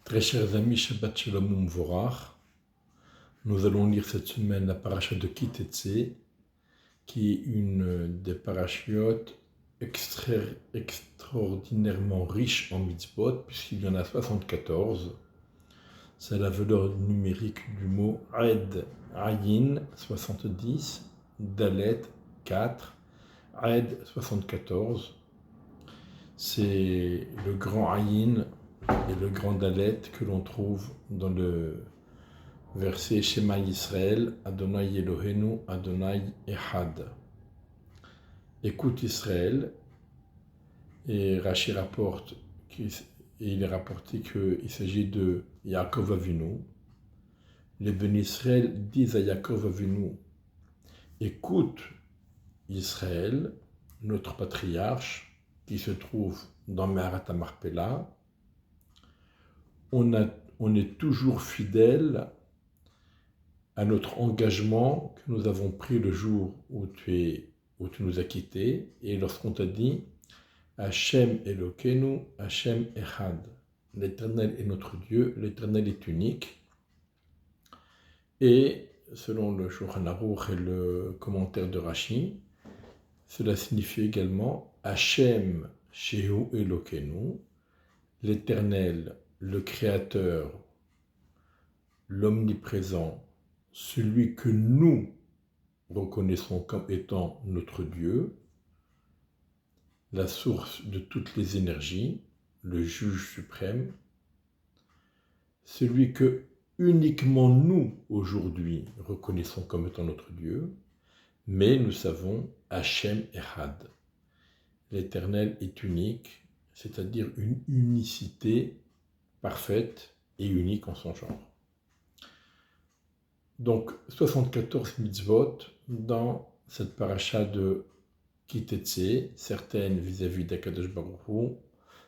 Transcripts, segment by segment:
Très chers amis, Shabbat Shalom Umvorach, nous allons lire cette semaine la paracha de Ki Teitzei, qui est une des parachiotes extraordinairement riche en mitzvot, puisqu'il y en a 74. C'est la valeur numérique du mot Aed, Ayin 70, Dalet 4, Aed 74. C'est le grand Ayin et le grand Dalet que l'on trouve dans le verset Shema Yisrael, Adonai Elohenu, Adonai Echad. Écoute Israël, et Rashi rapporte, et il est rapporté qu'il s'agit de Yaakov Avinu. Les bénis Israël disent à Yaakov Avinu, écoute Israël, notre patriarche, qui se trouve dans Meharat HaMarpela. On est toujours fidèle à notre engagement que nous avons pris le jour où tu nous as quittés, et lorsqu'on t'a dit Hashem Elokeinu, Hashem Echad, l'Éternel est notre Dieu, l'Éternel est unique. Et selon le Shulchan Aruch et le commentaire de Rashi, cela signifie également Hashem Shehu Elokeinu, l'Éternel, le Créateur, l'Omniprésent, celui que nous reconnaissons comme étant notre Dieu, la source de toutes les énergies, le juge suprême, celui que uniquement nous, aujourd'hui, reconnaissons comme étant notre Dieu, mais nous savons Hashem Echad. L'Éternel est unique, c'est-à-dire une unicité parfaite et unique en son genre. Donc, 74 mitzvot dans cette paracha de Ki Teitzei, certaines vis-à-vis d'Akadosh Baruch Hu,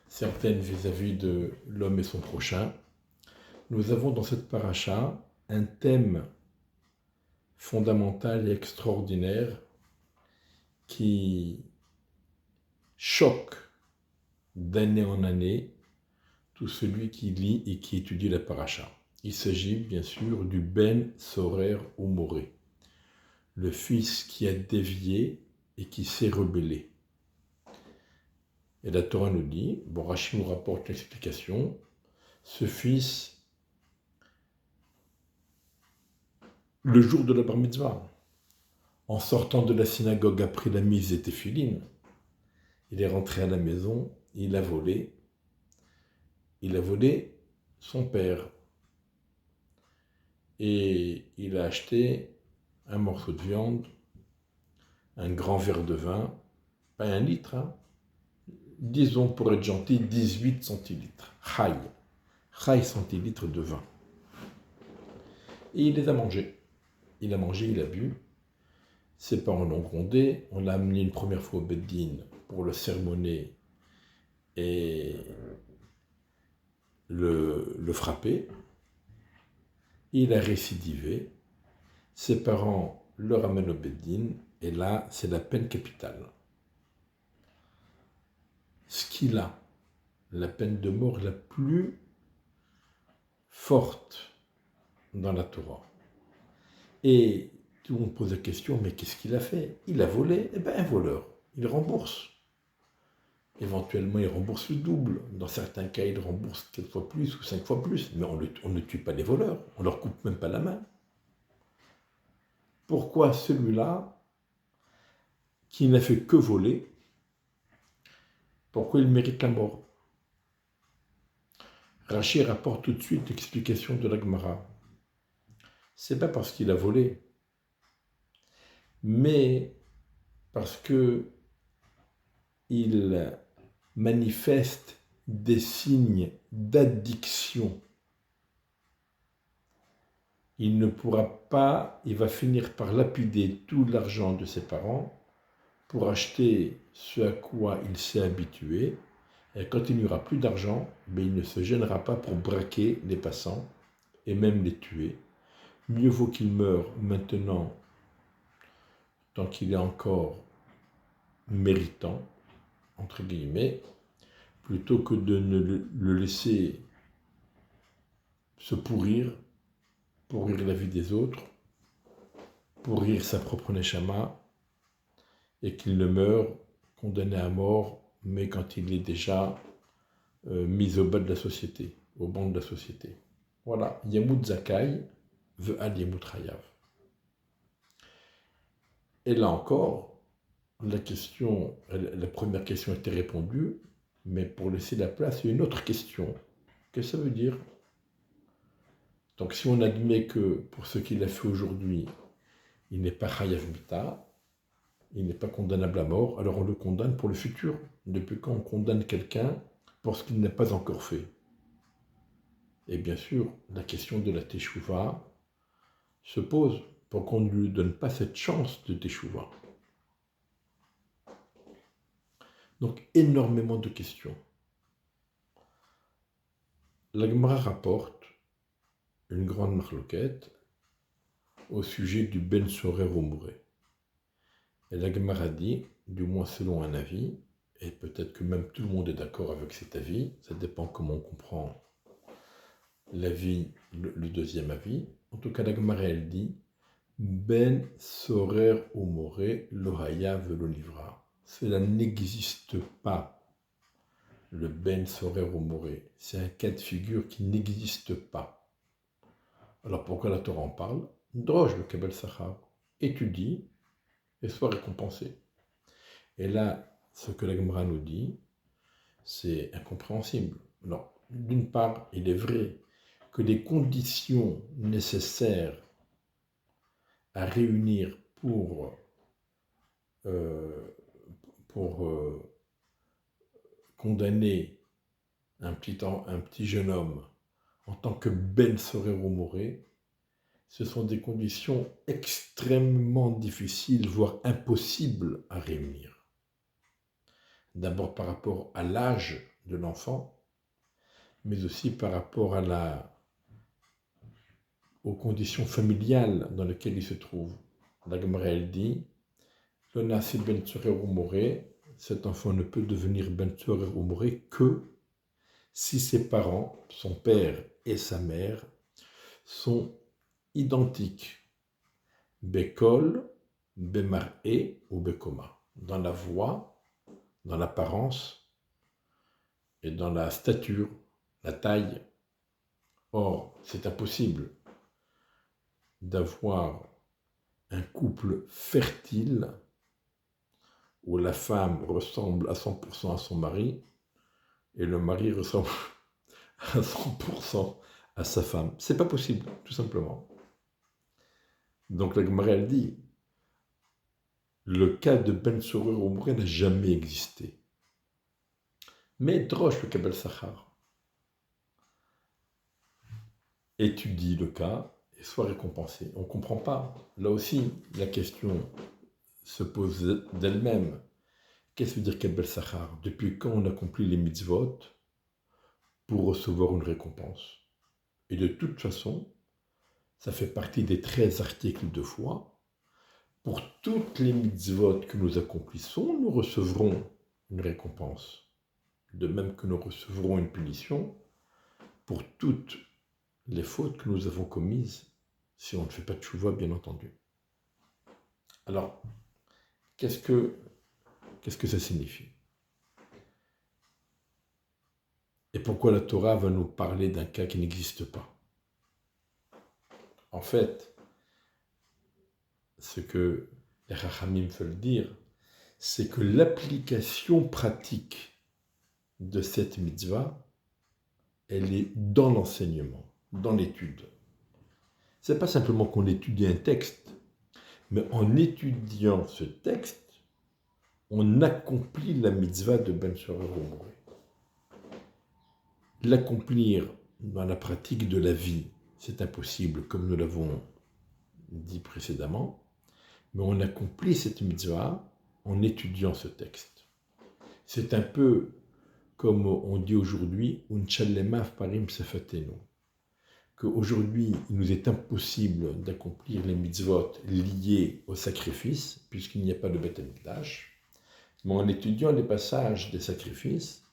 certaines vis-à-vis de l'homme et son prochain. Nous avons dans cette paracha un thème fondamental et extraordinaire qui choque d'année en année tout celui qui lit et qui étudie la paracha. Il s'agit bien sûr du Ben Sorer Umoré, le fils qui a dévié et qui s'est rebellé. Et la Torah nous dit, Rashi nous rapporte l'explication, ce fils, le jour de la bar mitzvah, en sortant de la synagogue après la mise des téphilines, il est rentré à la maison, il a volé son père. Et il a acheté un morceau de viande, un grand verre de vin, pas 1 litre, disons pour être gentil, 18 centilitres, chai centilitres de vin. Et il les a mangés. Il a mangé, il a bu. Ses parents l'ont grondé, on l'a amené une première fois au Beddin pour le sermonner et le frapper. Il a récidivé, ses parents le ramènent au Beddin, et là, c'est la peine capitale. Ce qu'il a, la peine de mort la plus forte dans la Torah. Et tout le monde pose la question, mais qu'est-ce qu'il a fait? Il a volé, un voleur, il rembourse. Éventuellement, il rembourse le double. Dans certains cas, il rembourse 4 fois plus ou 5 fois plus. Mais on ne tue pas les voleurs. On ne leur coupe même pas la main. Pourquoi celui-là, qui n'a fait que voler, pourquoi il mérite la mort? Rashi rapporte tout de suite l'explication de la Gemara. C'est pas parce qu'il a volé, mais parce que il manifeste des signes d'addiction. Il ne pourra pas, il va finir par lapider tout l'argent de ses parents pour acheter ce à quoi il s'est habitué. Et quand il n'y aura plus d'argent, il ne se gênera pas pour braquer les passants et même les tuer. Mieux vaut qu'il meure maintenant, tant qu'il est encore méritant, entre guillemets, plutôt que de le laisser se pourrir la vie des autres, pourrir sa propre neshama, et qu'il ne meure condamné à mort, mais quand il est déjà mis au bas de la société, au banc de la société. Voilà, Yamut Zakai veut Al Yamut Hayav. Et là encore, la première question était répondue, mais pour laisser la place, il y a une autre question. Qu'est-ce que ça veut dire? Donc si on admet que pour ce qu'il a fait aujourd'hui, il n'est pas Hayav Mita, il n'est pas condamnable à mort, alors on le condamne pour le futur. Depuis quand on condamne quelqu'un pour ce qu'il n'a pas encore fait? Et bien sûr, la question de la Teshuvah se pose pour qu'on ne lui donne pas cette chance de Teshuvah. Donc, énormément de questions. La Gemara rapporte une grande marloquette au sujet du Ben Sorer au Mouré. Et la Gemara dit, du moins selon un avis, et peut-être que même tout le monde est d'accord avec cet avis, ça dépend comment on comprend l'avis, le deuxième avis. En tout cas, la Gemara, elle dit, Ben Sorer au Moré, Lohaya velo livra. Cela n'existe pas. Le Ben Sorer au Moré, c'est un cas de figure qui n'existe pas. Alors pourquoi la Torah en parle? Droge le Kabel Sachar, étudie et sois récompensé. Et là, ce que la Gemara nous dit, c'est incompréhensible. Alors, d'une part, il est vrai que les conditions nécessaires à réunir pour condamner un petit jeune homme en tant que Ben Sorero Moré, ce sont des conditions extrêmement difficiles, voire impossibles à réunir. D'abord par rapport à l'âge de l'enfant, mais aussi par rapport aux conditions familiales dans lesquelles il se trouve. La Gemara, elle dit, le Nasi Ben Sorero Moré, cet enfant ne peut devenir Ben Sorero Moré que si ses parents, son père et sa mère, sont identiques. Bekol, Bemar'e ou Bekoma. Dans la voix, dans l'apparence et dans la stature, la taille. Or, c'est impossible d'avoir un couple fertile où la femme ressemble à 100% à son mari et le mari ressemble à 100% à sa femme. C'est pas possible, tout simplement. Donc la Gemara, elle dit, le cas de Ben Sorur au Mouré n'a jamais existé. Mais Drosh, le Kabel Sachar, étudie le cas et soit récompensé. On ne comprend pas. Là aussi, la question se pose d'elle-même. Qu'est-ce que veut dire Kabel Sachar? Depuis quand on accomplit les mitzvot pour recevoir une récompense? Et de toute façon, ça fait partie des 13 articles de foi. Pour toutes les mitzvot que nous accomplissons, nous recevrons une récompense. De même que nous recevrons une punition pour toutes les fautes que nous avons commises, si on ne fait pas de tchouva, bien entendu. Alors, qu'est-ce que ça signifie? Et pourquoi la Torah va nous parler d'un cas qui n'existe pas? En fait, ce que les Chachamim veulent dire, c'est que l'application pratique de cette mitzvah, elle est dans l'enseignement, dans l'étude. Ce n'est pas simplement qu'on étudie un texte, mais en étudiant ce texte, on accomplit la mitzvah de Ben Sorur au Mouré. L'accomplir dans la pratique de la vie, c'est impossible, comme nous l'avons dit précédemment, mais on accomplit cette mitzvah en étudiant ce texte. C'est un peu comme on dit aujourd'hui, Unchalemav parim sefatenu, qu'aujourd'hui, il nous est impossible d'accomplir les mitzvot liés au sacrifice, puisqu'il n'y a pas de Beth Amikdash, mais en étudiant les passages des sacrifices,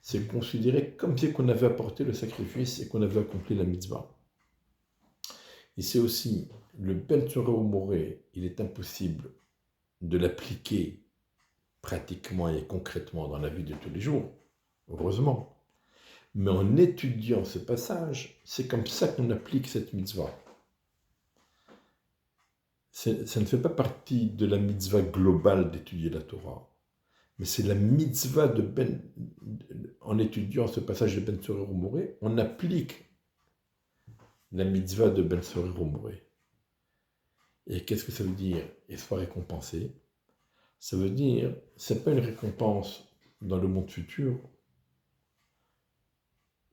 c'est considéré comme si on avait apporté le sacrifice et qu'on avait accompli la mitzvah. Et c'est aussi le Ben Tzorah Moré, il est impossible de l'appliquer pratiquement et concrètement dans la vie de tous les jours, heureusement. Mais en étudiant ce passage, c'est comme ça qu'on applique cette mitzvah. Ça ne fait pas partie de la mitzvah globale d'étudier la Torah, mais c'est la mitzvah en étudiant ce passage de Ben Tzorah Moré, on applique la mitzvah de Ben Tzorah Moré. Et qu'est-ce que ça veut dire, et soit récompensé? Ça veut dire, c'est pas une récompense dans le monde futur,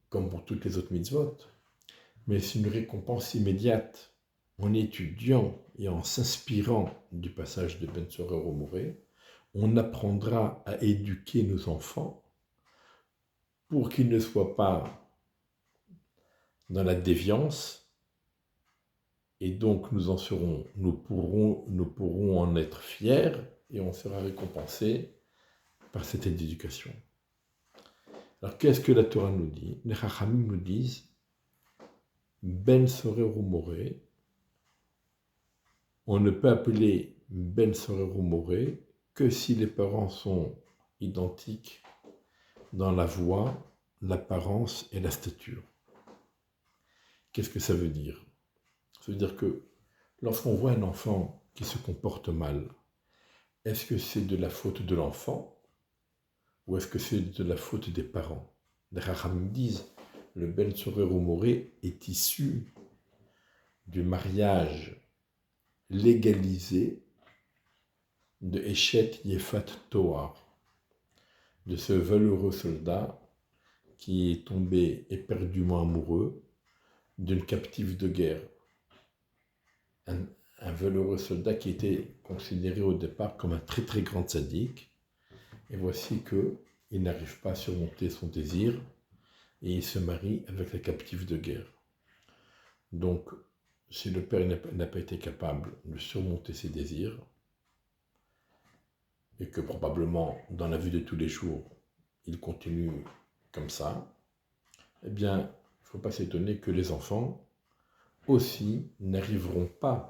comme pour toutes les autres mitzvot, mais c'est une récompense immédiate. En étudiant et en s'inspirant du passage de Ben Tzorah Moré, on apprendra à éduquer nos enfants pour qu'ils ne soient pas dans la déviance, et donc nous pourrons en être fiers et on sera récompensé par cette éducation. Alors qu'est-ce que la Torah nous dit? Les Chachamim nous disent Ben Tzorah Moré, on ne peut appeler Ben Tzorah Moré que si les parents sont identiques dans la voix, l'apparence et la stature. Qu'est-ce que ça veut dire? Ça veut dire que lorsqu'on voit un enfant qui se comporte mal, est-ce que c'est de la faute de l'enfant ou est-ce que c'est de la faute des parents? Les Chachamim disent le Ben Tzorah Moré est issu du mariage légalisé de Eshet Yefat Toar, de ce valeureux soldat qui est tombé éperdument amoureux d'une captive de guerre. Un valeureux soldat qui était considéré au départ comme un très très grand sadique, et voici qu'il n'arrive pas à surmonter son désir, et il se marie avec la captive de guerre. Donc, si le père n'a pas été capable de surmonter ses désirs, et que probablement dans la vie de tous les jours, il continue comme ça, eh bien, il ne faut pas s'étonner que les enfants aussi n'arriveront pas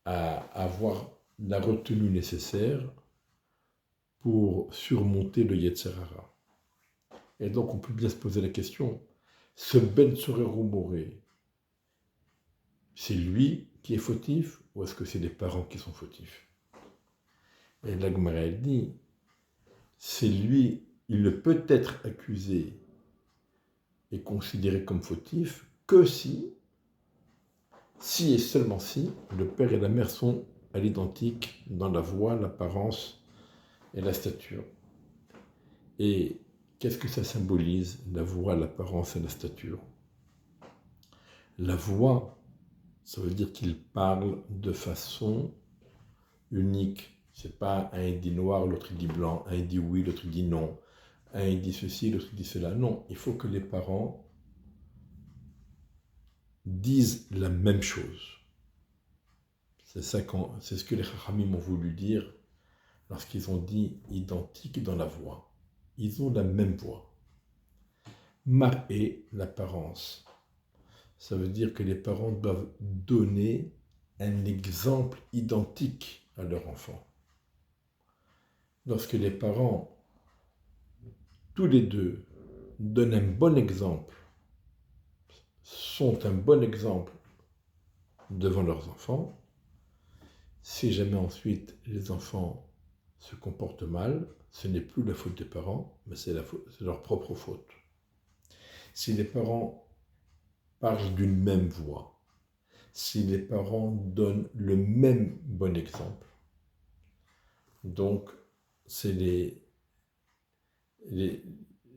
à avoir la retenue nécessaire pour surmonter le Yetzer Hara. Et donc on peut bien se poser la question, ce Ben Tzorah Moré, c'est lui qui est fautif ou est-ce que c'est les parents qui sont fautifs? Et la Gemara elle dit, c'est lui, il ne peut être accusé et considéré comme fautif que si et seulement si, le père et la mère sont à l'identique dans la voix, l'apparence et la stature. Et qu'est-ce que ça symbolise, la voix, l'apparence et la stature? La voix, ça veut dire qu'il parle de façon unique. C'est pas un il dit noir, l'autre il dit blanc, un il dit oui, l'autre il dit non, un il dit ceci, l'autre il dit cela. Non, il faut que les parents disent la même chose. C'est ce que les Chachamim ont voulu dire lorsqu'ils ont dit identique dans la voix. Ils ont la même voix. Mar'é, l'apparence. Ça veut dire que les parents doivent donner un exemple identique à leur enfant. Lorsque les parents, tous les deux, donnent un bon exemple, sont un bon exemple devant leurs enfants, si jamais ensuite les enfants se comportent mal, ce n'est plus la faute des parents, mais c'est leur propre faute. Si les parents parlent d'une même voix, si les parents donnent le même bon exemple, donc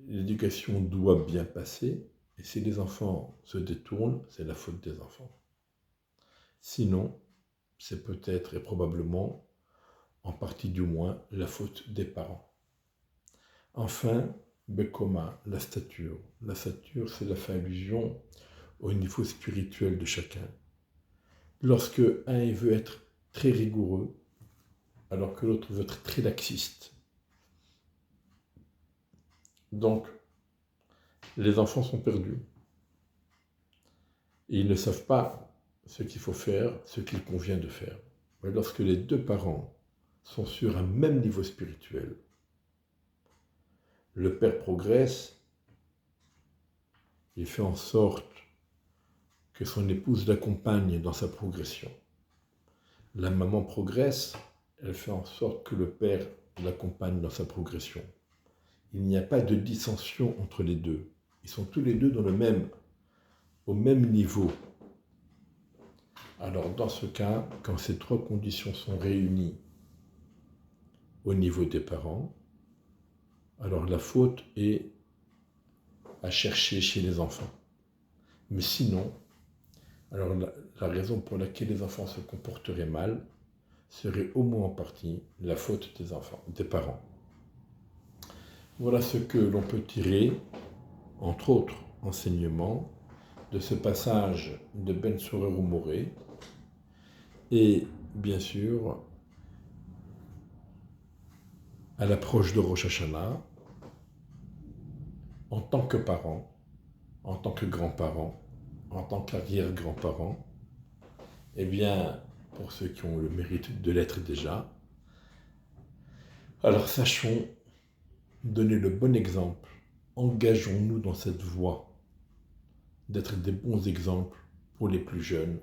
l'éducation doit bien passer, et si les enfants se détournent, c'est la faute des enfants. Sinon, c'est peut-être et probablement, en partie du moins, la faute des parents. Enfin, Bekoma, la stature. La stature, c'est la fait allusion au niveau spirituel de chacun. Lorsque un veut être très rigoureux, alors que l'autre veut être très laxiste. Donc, les enfants sont perdus. Et ils ne savent pas ce qu'il faut faire, ce qu'il convient de faire. Mais lorsque les deux parents sont sur un même niveau spirituel, le père progresse, il fait en sorte que son épouse l'accompagne dans sa progression. La maman progresse, elle fait en sorte que le père l'accompagne dans sa progression. Il n'y a pas de dissension entre les deux. Ils sont tous les deux au même niveau. Alors dans ce cas, quand ces trois conditions sont réunies au niveau des parents, alors la faute est à chercher chez les enfants. Mais sinon, alors la raison pour laquelle les enfants se comporteraient mal serait au moins en partie la faute des enfants, des parents. Voilà ce que l'on peut tirer, entre autres enseignements, de ce passage de Ben Sorer Moré. Et bien sûr, à l'approche de Rosh Hashanah, en tant que parents, en tant que grands-parents, en tant qu'arrière-grands-parents, eh bien, pour ceux qui ont le mérite de l'être déjà, alors sachons donner le bon exemple, engageons-nous dans cette voie d'être des bons exemples pour les plus jeunes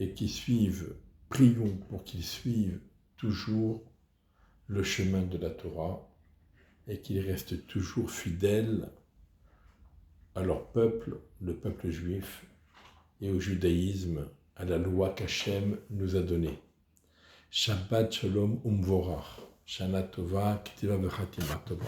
et qui suivent, prions pour qu'ils suivent toujours le chemin de la Torah et qu'ils restent toujours fidèles à leur peuple, le peuple juif, et au judaïsme, à la loi qu'Hachem nous a donnée. Shabbat Shalom Umvorach, Shana Tova, Ktiva V'Chatima Tova.